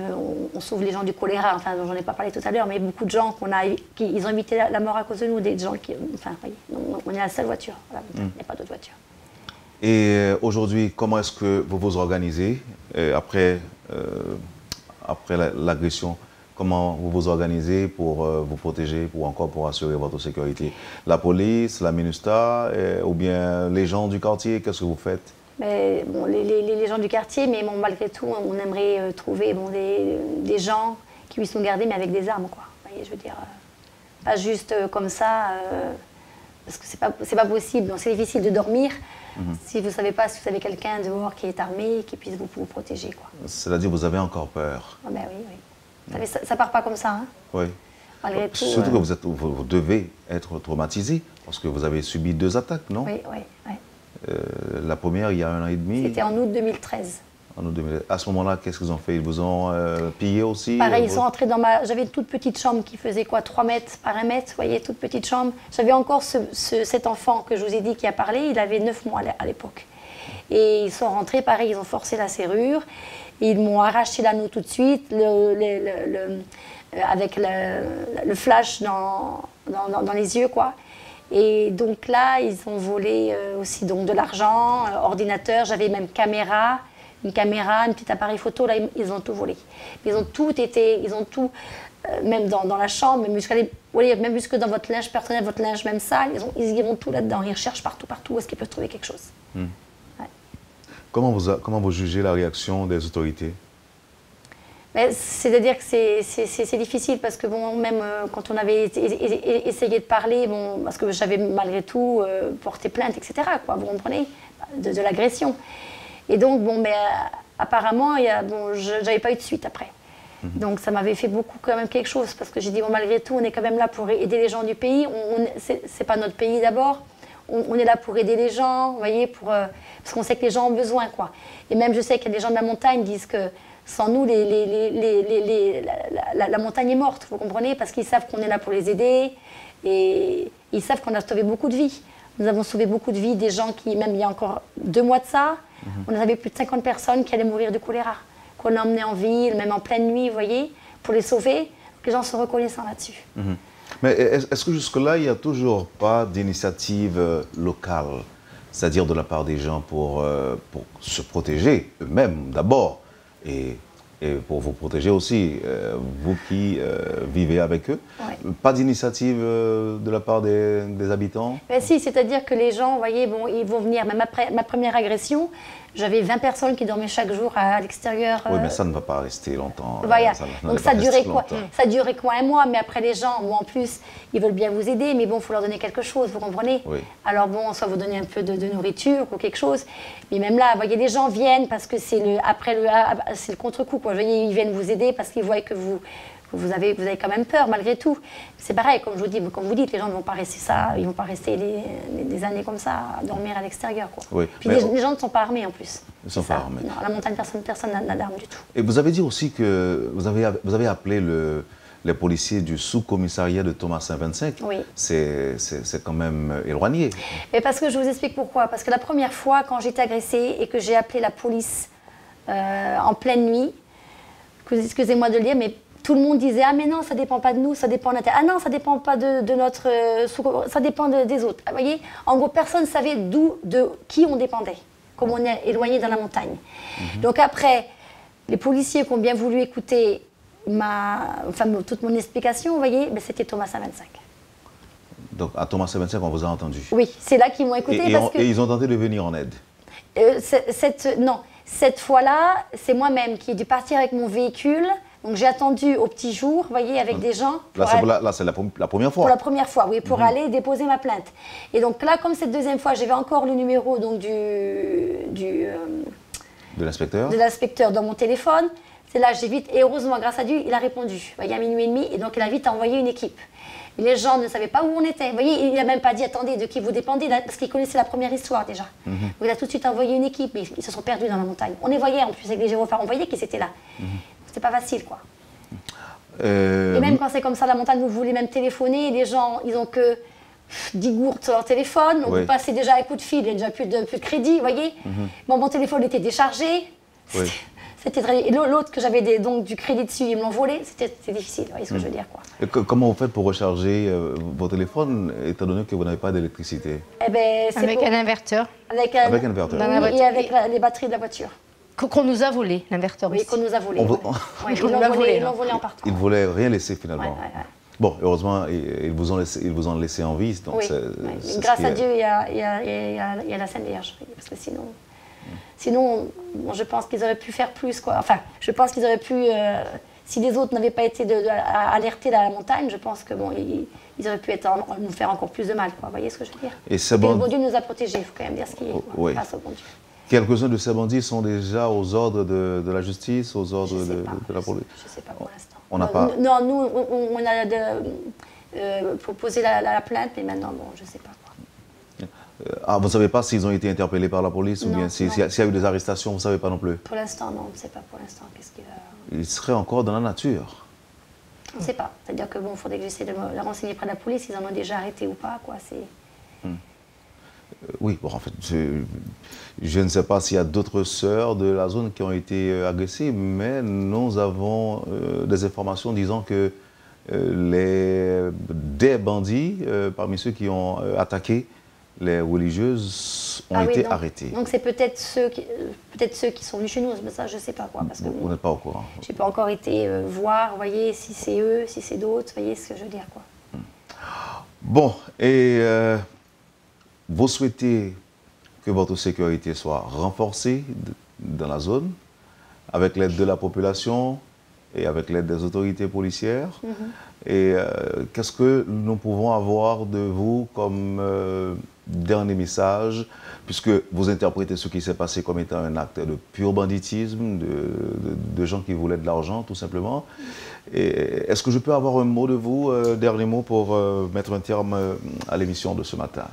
C: on sauve les gens du choléra. Enfin, j'en ai pas parlé tout à l'heure, mais beaucoup de gens ils ont évité la mort à cause de nous. Des gens qui... Enfin, vous voyez, on est la seule voiture à la montagne. Il n'y a pas d'autre voiture.
B: Et aujourd'hui, comment est-ce que vous vous organisez après l'agression? Comment vous vous organisez pour vous protéger, pour assurer votre sécurité? La police, la MINUSTAH, ou bien les gens du quartier, qu'est-ce que vous faites?
C: Mais, bon, les gens du quartier, mais bon, malgré tout, on aimerait trouver des gens qui puissent nous garder, mais avec des armes, quoi. Vous voyez, je veux dire, pas juste comme ça, parce que c'est pas possible. C'est difficile de dormir. Si vous ne savez pas, si vous avez quelqu'un dehors qui est armé, qui puisse vous protéger, quoi.
B: C'est-à-dire que vous avez encore peur?
C: Ah ben oui. Vous savez, ça ne part pas comme ça. Hein.
B: Oui.
C: Malgré tout,
B: surtout que vous devez être traumatisé, parce que vous avez subi 2 attaques, non?
C: Oui.
B: La première, il y a 1 an et demi.
C: C'était en août 2013.
B: À ce moment-là, qu'est-ce qu'ils ont fait? Ils vous ont pillé aussi?
C: Pareil, ils sont rentrés dans J'avais une toute petite chambre qui faisait quoi, 3 mètres par 1 mètre, vous voyez, toute petite chambre. J'avais encore cet enfant que je vous ai dit qui a parlé, il avait 9 mois à l'époque. Et ils sont rentrés, pareil, ils ont forcé la serrure, ils m'ont arraché l'anneau tout de suite, avec le flash dans les yeux, quoi. Et donc là, ils ont volé aussi donc, de l'argent, ordinateur, j'avais même une caméra, un petit appareil photo, là, ils ont tout volé. Ils ont tout, même dans la chambre, même jusque dans votre linge personnel, votre linge même sale, ils vont tout là-dedans. Ils recherchent partout où est-ce qu'ils peuvent trouver quelque chose. Ouais.
B: Comment vous jugez la réaction des autorités?
C: C'est-à-dire que c'est difficile parce que bon, même quand on avait essayé de parler, bon, parce que j'avais malgré tout porté plainte, etc., quoi, vous comprenez, de l'agression. Et donc, bon, mais apparemment, j'avais pas eu de suite après. Donc, ça m'avait fait beaucoup quand même quelque chose, parce que j'ai dit, bon, malgré tout, on est quand même là pour aider les gens du pays. C'est pas notre pays d'abord. On est là pour aider les gens, vous voyez, parce qu'on sait que les gens ont besoin, quoi. Et même, je sais qu'il y a des gens de la montagne qui disent que Sans nous, la montagne est morte, vous comprenez, parce qu'ils savent qu'on est là pour les aider et ils savent qu'on a sauvé beaucoup de vies. Nous avons sauvé beaucoup de vies, des gens qui, même il y a encore 2 mois de ça, on avait plus de 50 personnes qui allaient mourir de choléra, qu'on a emmené en ville, même en pleine nuit, vous voyez, pour les sauver. Les gens sont reconnaissants là-dessus.
B: Mais est-ce que jusque-là, il n'y a toujours pas d'initiative locale, c'est-à-dire de la part des gens pour se protéger eux-mêmes d'abord et pour vous protéger aussi, vous qui vivez avec eux?
C: Ouais.
B: Pas d'initiative de la part des habitants?
C: Ben si, c'est-à-dire que les gens, vous voyez, bon, ils vont venir. Même après ma première agression, j'avais 20 personnes qui dormaient chaque jour à l'extérieur.
B: Oui, mais ça ne va pas rester longtemps.
C: Voilà. Donc ça durait quoi?
B: Longtemps.
C: Ça durait quoi, 1 mois? Mais après les gens, bon, en plus, ils veulent bien vous aider, mais bon, il faut leur donner quelque chose, vous comprenez?
B: Oui.
C: Alors bon, soit vous donner un peu de nourriture ou quelque chose. Mais même là, vous voyez, les gens viennent parce que c'est le contre-coup, quoi. Vous voyez, ils viennent vous aider parce qu'ils voient que vous avez quand même peur malgré tout. C'est pareil, comme je vous dis, comme vous dites, les gens ne vont pas rester ils vont pas rester des années comme ça à dormir à l'extérieur, quoi.
B: Oui,
C: Puis les gens ne sont pas armés en plus.
B: Ils ne sont pas armés.
C: Non, à la montagne, personne n'a d'armes du tout.
B: Et vous avez dit aussi que vous avez appelé les policiers du sous-commissariat de Thomas-Saint-25.
C: Oui.
B: C'est quand même éloigné.
C: Mais parce que je vous explique pourquoi. Parce que la première fois, quand j'ai été agressée et que j'ai appelé la police en pleine nuit, excusez-moi de le dire, mais tout le monde disait « Ah mais non, ça dépend pas de nous, ça dépend de notre... » Ah non, ça dépend pas de notre... ça dépend des autres. Vous voyez, en gros, personne ne savait de qui on dépendait, comme on est éloigné dans la montagne. Donc après, les policiers qui ont bien voulu écouter toute mon explication, vous voyez, ben, c'était Thomas Saint-25.
B: Donc à Thomas-Saint-25, on vous a entendu.
C: Oui, c'est là qu'ils m'ont écouté.
B: Et ils ont tenté de venir en aide.
C: Cette fois-là, c'est moi-même qui ai dû partir avec mon véhicule. Donc j'ai attendu au petit jour, vous voyez, avec des gens.
B: Là, c'est la première fois.
C: Pour la première fois, oui, pour aller déposer ma plainte. Et donc là, comme cette deuxième fois, j'avais encore le numéro donc, de l'inspecteur dans mon téléphone. C'est là, j'ai vite, et heureusement, grâce à Dieu, il a répondu. Vous voyez, à minuit et demi, et donc il a vite envoyé une équipe. Et les gens ne savaient pas où on était. Vous voyez, il n'a même pas dit, attendez, de qui vous dépendez, parce qu'il connaissait la première histoire déjà. Donc il a tout de suite envoyé une équipe, mais ils se sont perdus dans la montagne. On les voyait en plus avec les gyrophares, on voyait qu'ils étaient là. C'était pas facile, quoi. Et même quand c'est comme ça, la montagne, vous voulez même téléphoner, les gens, ils ont que 10 gourdes sur leur téléphone, on vous passez déjà un coup de fil, il n'y a déjà plus de crédit, vous voyez. Mon téléphone était déchargé.
B: Oui.
C: C'était très... Et l'autre que j'avais donc du crédit dessus, ils me l'ont volé, c'était difficile, vous voyez ce que je veux dire, quoi.
B: Et comment vous faites pour recharger vos téléphones, étant donné que vous n'avez pas d'électricité?
C: Eh ben,
D: Avec un inverteur.
C: Avec un
B: inverteur.
C: Oui, et avec les batteries de la voiture.
D: Qu'on nous a volé, l'inverteur
C: Oui,
D: aussi.
C: qu'on nous a volé.
D: Oui,
C: ils l'ont volé en partant.
B: Ils ne voulaient rien laisser finalement.
C: Ouais.
B: Bon, heureusement, ils vous ont laissé en vie. Donc
C: oui, grâce à Dieu, il y a la Sainte Vierge. Parce que sinon bon, je pense qu'ils auraient pu faire plus, quoi. Enfin, je pense qu'ils auraient pu... si les autres n'avaient pas été alertés dans la montagne, je pense que bon, ils auraient pu nous faire encore plus de mal, quoi. Vous voyez ce que je veux dire?
B: Et c'est bon.
C: Le bon Dieu nous a protégés, il faut quand même dire ce qui est.
B: Oui.
C: Grâce au bon Dieu.
B: Quelques-uns de ces bandits sont déjà aux ordres de la justice, aux ordres de la police.
C: Je ne sais pas pour l'instant.
B: On n'a pas...
C: Non, nous, on a proposé la plainte, mais maintenant, bon, je ne sais pas.
B: Vous ne savez pas s'ils ont été interpellés par la police
C: Non,
B: ou bien s'il y a eu des arrestations, vous ne savez pas non plus?
C: Pour l'instant, non, on ne sait pas pour l'instant. Qu'est-ce qu'il va...
B: Ils seraient encore dans la nature.
C: On ne sait pas. C'est-à-dire que bon, il faudrait que j'essaie de me renseigner près de la police, ils en ont déjà arrêté ou pas, quoi.
B: Oui, bon, en fait, je ne sais pas s'il y a d'autres sœurs de la zone qui ont été agressées, mais nous avons des informations disant que des bandits, parmi ceux qui ont attaqué les religieuses, ont été arrêtés.
C: Donc c'est peut-être ceux qui sont venus chez nous, mais ça je ne sais pas, quoi. Parce que
B: vous n'êtes pas au courant.
C: Je n'ai pas encore été voir, vous voyez, si c'est eux, si c'est d'autres, vous voyez ce que je veux dire, quoi.
B: Bon, et... vous souhaitez que votre sécurité soit renforcée dans la zone, avec l'aide de la population et avec l'aide des autorités policières. Et qu'est-ce que nous pouvons avoir de vous comme dernier message, puisque vous interprétez ce qui s'est passé comme étant un acte de pur banditisme, de gens qui voulaient de l'argent, tout simplement. Est-ce que je peux avoir un mot de vous, dernier mot, pour mettre un terme à l'émission de ce matin?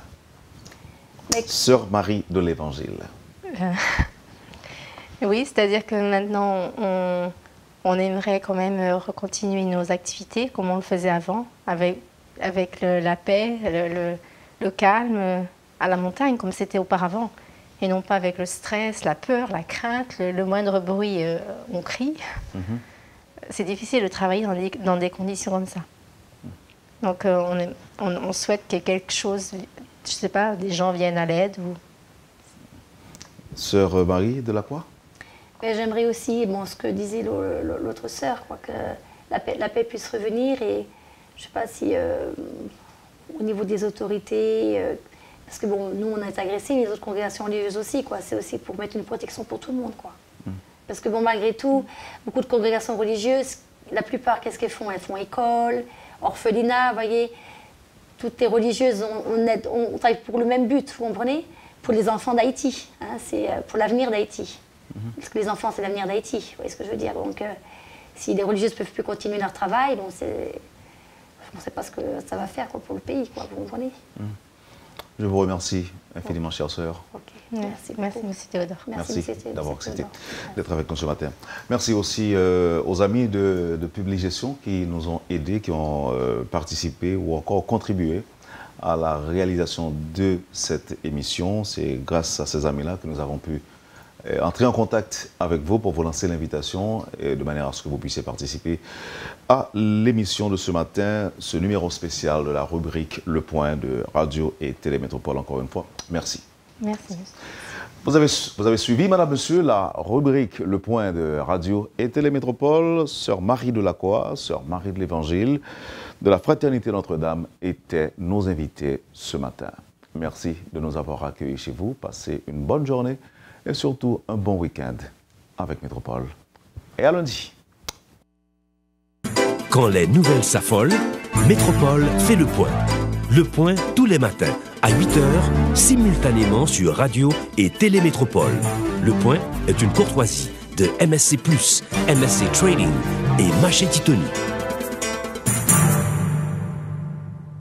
B: Sœur Marie de l'Évangile.
D: Oui, c'est-à-dire que maintenant, on aimerait quand même recontinuer nos activités comme on le faisait avant, avec la paix, le calme à la montagne, comme c'était auparavant. Et non pas avec le stress, la peur, la crainte, le moindre bruit, on crie. C'est difficile de travailler dans des conditions comme ça. Donc on souhaite que quelque chose, je ne sais pas, des gens viennent à l'aide.
B: Sœur Marie Delacroix?
C: J'aimerais aussi, ce que disait l'autre sœur, que la paix puisse revenir. Et je ne sais pas si au niveau des autorités, parce que nous on a été agressés, les autres congrégations religieuses aussi, c'est aussi pour mettre une protection pour tout le monde, Parce que malgré tout, beaucoup de congrégations religieuses, la plupart, qu'est-ce qu'elles font? Elles font école, orphelinat, vous voyez. Toutes les religieuses, on travaille pour le même but, vous comprenez? Pour les enfants d'Haïti, c'est pour l'avenir d'Haïti. Parce que les enfants, c'est l'avenir d'Haïti, vous voyez ce que je veux dire? Donc, si les religieuses ne peuvent plus continuer leur travail, on ne sait pas ce que ça va faire pour le pays, vous comprenez?
B: Je vous remercie infiniment, chère sœur.
C: Okay.
D: Merci, M. Théodore.
B: Merci d'avoir accepté d'être avec nous ce matin. Merci aussi aux amis de Publigestion qui nous ont aidés, qui ont participé ou encore contribué à la réalisation de cette émission. C'est grâce à ces amis-là que nous avons pu entrer en contact avec vous pour vous lancer l'invitation et de manière à ce que vous puissiez participer à l'émission de ce matin, ce numéro spécial de la rubrique Le Point de Radio et Télémétropole. Encore une fois, merci.
D: Merci.
B: Vous avez suivi, madame, monsieur, la rubrique Le Point de Radio et Télémétropole. Sœur Marie Delacroix, Sœur Marie de l'Évangile, de la Fraternité Notre-Dame étaient nos invités ce matin. Merci de nous avoir accueillis chez vous. Passez une bonne journée et surtout un bon week-end avec Métropole. Et à lundi.
A: Quand les nouvelles s'affolent, Métropole fait le point. Le point tous les matins à 8h, simultanément sur Radio et Télémétropole. Le point est une courtoisie de MSC+, MSC Trading et Maché Titoni.